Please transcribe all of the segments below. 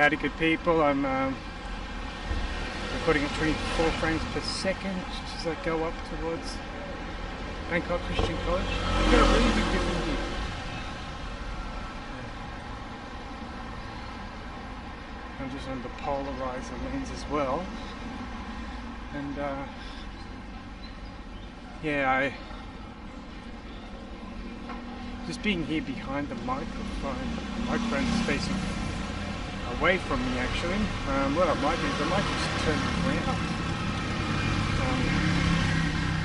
Howdy good people, I'm recording at 24 frames per second as I go up towards Bangkok Christian College. I've got a really big difference here. I'm just on the polarizer lens as well, and yeah, just being here behind the microphone's facing away from me actually. What I might do is I might just turn it around.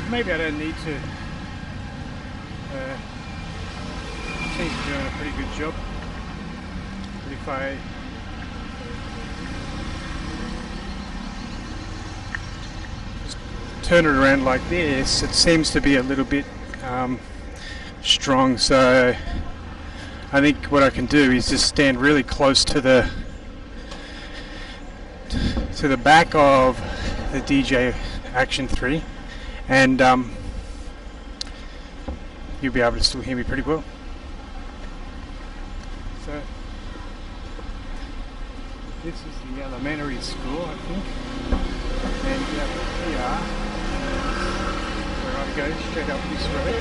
Maybe I don't need to. Seems to be doing a pretty good job. But if I just turn it around like this, it seems to be a little bit strong. So I think what I can do is just stand really close to the back of the DJI Action 3, and you'll be able to still hear me pretty well. So this is the elementary school, I think, and here where I go straight up this road.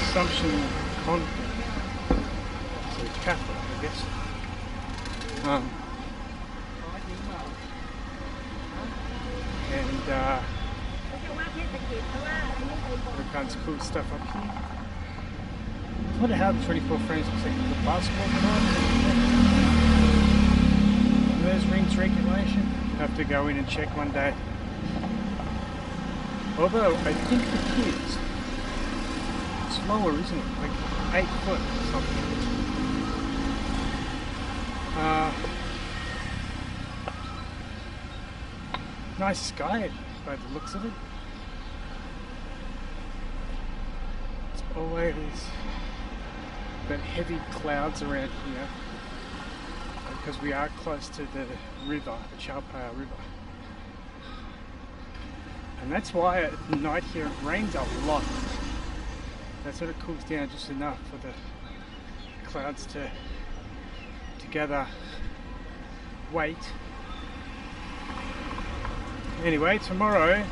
Assumption Convent, so Catholic, I guess. And all kinds of cool stuff up here. I wonder how the 24 frames per second of the basketball court. There's rings regulation. Have to go in and check one day. Although I think the kids, it's lower, isn't it? Like 8 foot or something. Nice sky by the looks of it. It's always got heavy clouds around here because we are close to the river, the Chao Phraya River. And that's why at night here it rains a lot. That's when it cools down just enough for the clouds to gather weight. Anyway, tomorrow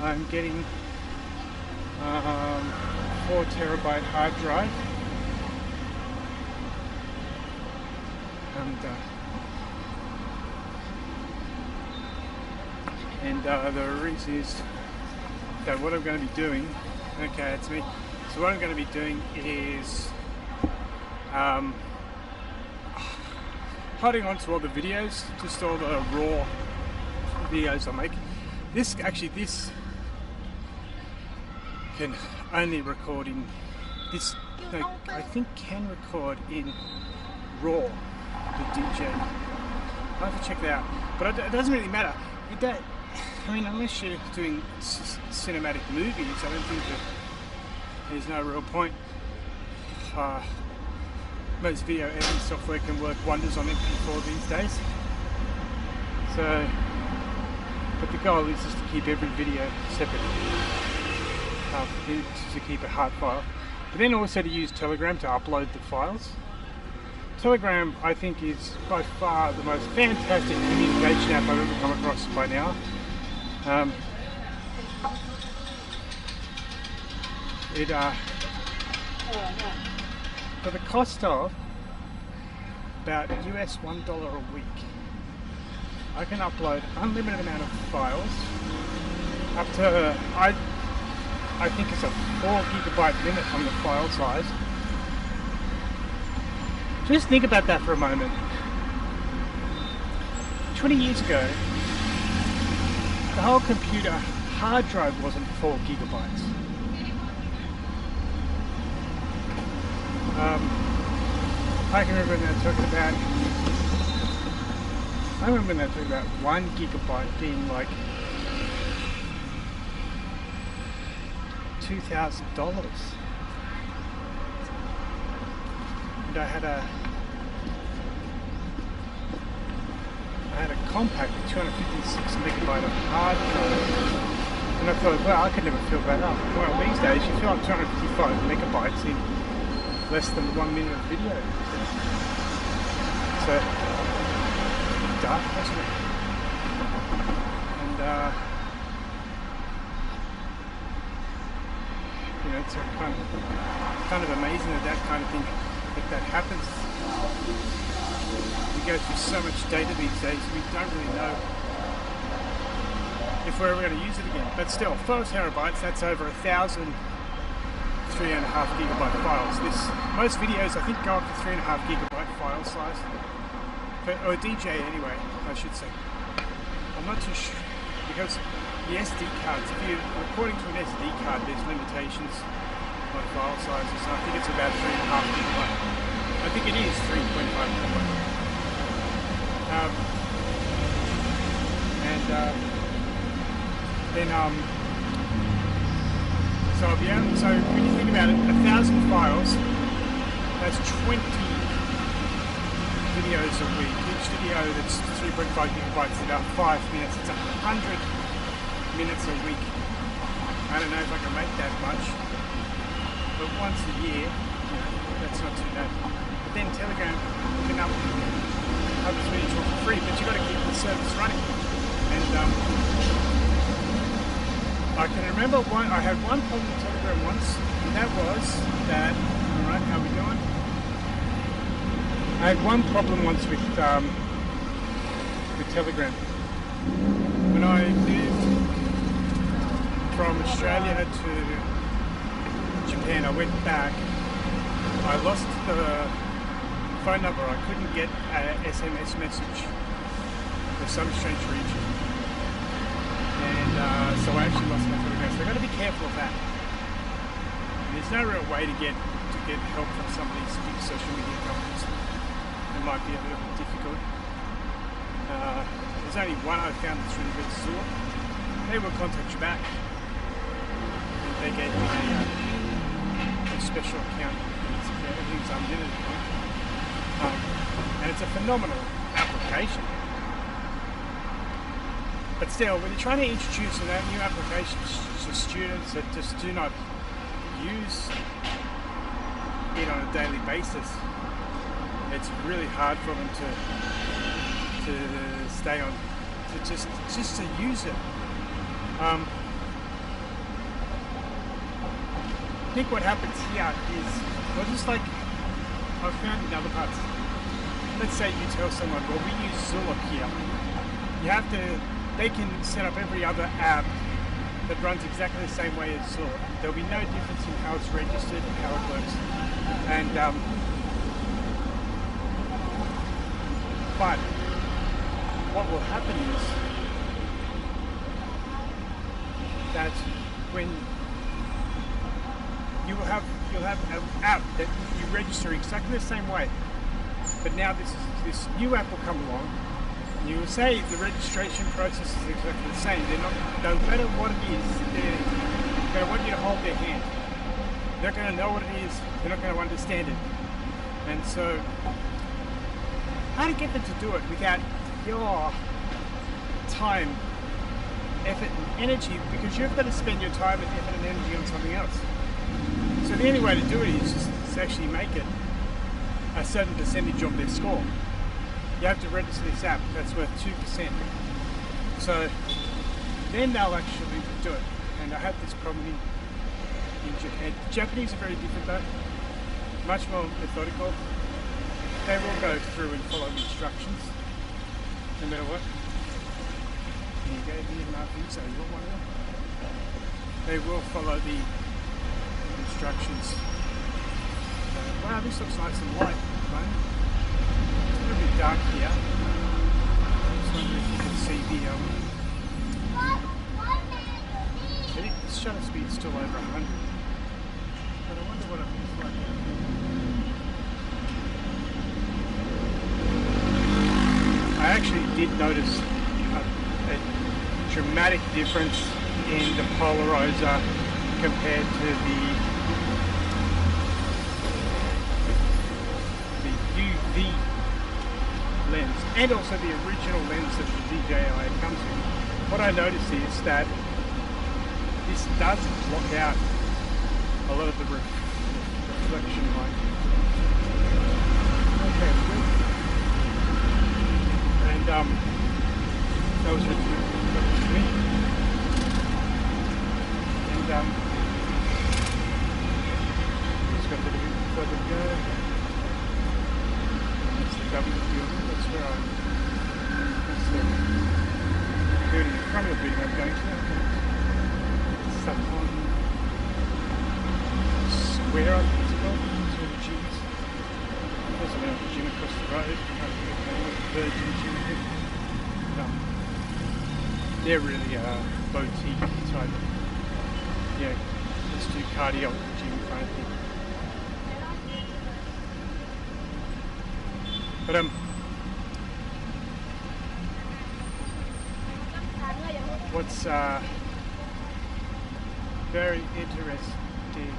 I'm getting 4 terabyte hard drive, and the reason is that what I'm going to be doing, okay, it's me. So what I'm going to be doing is holding on to all the videos, just all the raw videos I make. This can only record in this. No, I think can record in RAW. The DJ. I'll have to check that out. But it doesn't really matter. I mean, unless you're doing cinematic movies, I don't think that there's no real point. Most video editing software can work wonders on MP4 these days. So, but the goal is just to keep every video separate, to keep a hard file. But then also to use Telegram to upload the files. Telegram, I think, is by far the most fantastic communication app I've ever come across by now. For the cost of about US $1 a week, I can upload unlimited amount of files up to, I think it's a 4 gigabyte limit on the file size. Just think about that for a moment. 20 years ago, the whole computer hard drive wasn't 4 gigabytes. I can remember when they were talking about 1 gigabyte being like $2,000. And I had a compact 256 megabyte of hard drive, and I thought, well, I could never fill that up. Well, these days you fill up 255 megabytes in less than 1 minute of video. So dark, wasn't it? And you know, it's kind of amazing that kind of thing, that happens. We go through so much data these days, we don't really know if we're ever going to use it again. But still, 4 terabytes, that's over 1,000 3.5 gigabyte files. Most videos I think go up to 3.5 gigabyte file size, or DJ anyway, I should say. I'm not too sure, because the SD cards, if you're recording to an SD card, there's limitations on file sizes, so I think it's about 3.5 gigabyte. I think it is 3.5 gigabyte. So when you think about it, 1,000 files, that's 20 videos a week. Each video that's 3.5 gigabytes is about 5 minutes. It's 100 minutes a week. I don't know if I can make that much, but once a year, you know, that's not too bad. But then Telegram, you can have this video for free, but you've got to keep the service running. And I can remember I had one problem with Telegram once, and that was that, alright, how are we doing? I had one problem once with Telegram. When I moved from Australia to Japan, I went back, I lost the phone number. I couldn't get an SMS message for some strange reason. And so I actually lost my Telegram. So I've got to be careful of that. And there's no real way to get help from some of these big social media companies. It might be a little bit difficult. There's only one I found that's really good, Zoom. They will contact you back. And they gave me a special account. Everything's unlimited. And it's a phenomenal application. But still, when you're trying to introduce a new application to students that just do not use it on a daily basis, it's really hard for them to stay on, to just to use it. I think what happens here is, well, just like I've found in other parts. Let's say you tell someone, well, we use Zulip here. You have to. They can set up every other app that runs exactly the same way as Zulip. There'll be no difference in how it's registered and how it works. And but what will happen is that when you'll have an app that you register exactly the same way, but now this new app will come along. You will say the registration process is exactly the same. They're not, no matter what it is, they're going to want you to hold their hand. They're not going to know what it is. They're not going to understand it. And so, how to get them to do it without your time, effort, and energy? Because you've got to spend your time and effort and energy on something else. So the only way to do it is just to actually make it a certain percentage of their score. You have to register this app, that's worth 2%. So then they'll actually do it. And I had this problem in Japan. Japanese are very different though, much more methodical. They will go through and follow the instructions, no matter what. There you go, here, Martin, so you want one of them? They will follow the instructions. Wow, this looks nice and light. Right? It's a little bit dark here. I just wonder if you can see the shutter speed's still over 100. But I wonder what it looks like out here. I actually did notice a dramatic difference in the polarizer compared to the UV lens, and also the original lens that the DJI comes with. What I noticed is that this does block out a lot of the reflection light. Okay, good. And that was really good. That was me. And just got a little bit further to go. That's the W building. That's where that's the building, the front of the building I'm going to. It's up on Square, I think it's called. It's where the gym is. There's another gym across the road. Virgin Gym. They're really boutique type. Yeah, let's do cardio at the gym kind of thing. But what's very interesting,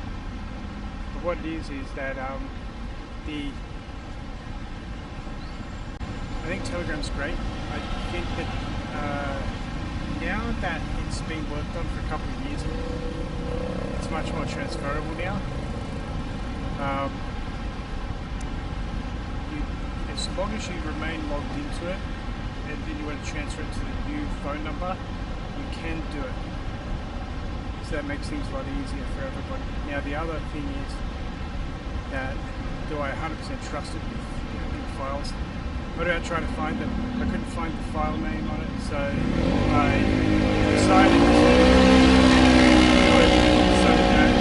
what it is that I think Telegram's great. I think that now that it's been worked on for a couple of years, it's much more transferable now. As long as you remain logged into it and then you want to transfer it to the new phone number, you can do it. So that makes things a lot easier for everybody. Now the other thing is that do I 100% trust it with big files? What about trying to find them? I couldn't find the file name on it, so I decided to do it so that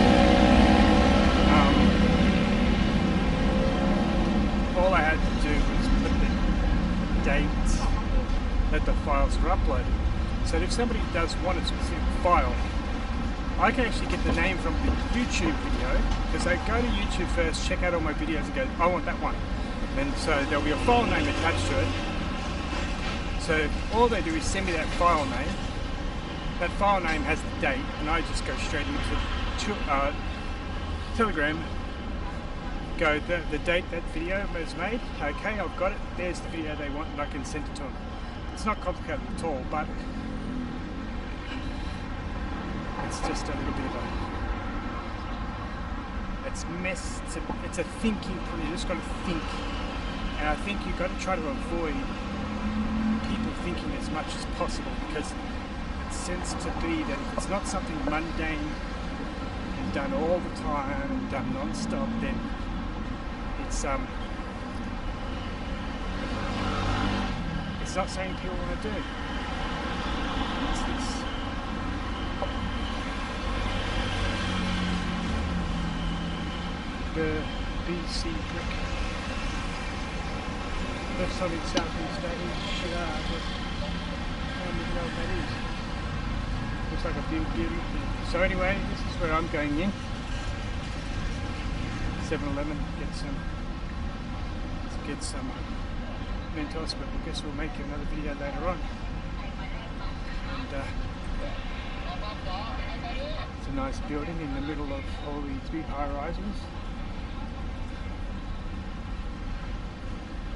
all I had to do was put the date that the files are uploaded. So if somebody does want a specific file, I can actually get the name from the YouTube video, because they go to YouTube first, check out all my videos and go, I want that one. And so there'll be a file name attached to it. So all they do is send me that file name. That file name has the date, and I just go straight into Telegram. Go the date that video was made. Okay, I've got it. There's the video they want, and I can send it to them. It's not complicated at all, but it's just a little bit of it's a thinking. You just got to think. And I think you've got to try to avoid people thinking as much as possible, because it seems to be that if it's not something mundane and done all the time and done non-stop, then it's not something people want to do. It's this. The BC brick. First time in Southeast Asia, but I don't even know what that is. Looks like a big building. So anyway, this is where I'm going in. 7-Eleven, get some Mentos, but I guess we'll make another video later on. And it's a nice building in the middle of all these big high rises.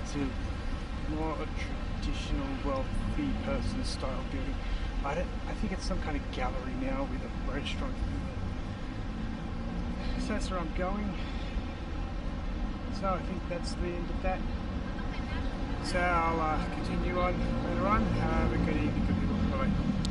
It's a more traditional, wealthy person style building. I think it's some kind of gallery now with a restaurant. So that's where I'm going. So I think that's the end of that. So I'll continue on later on. Have a good evening.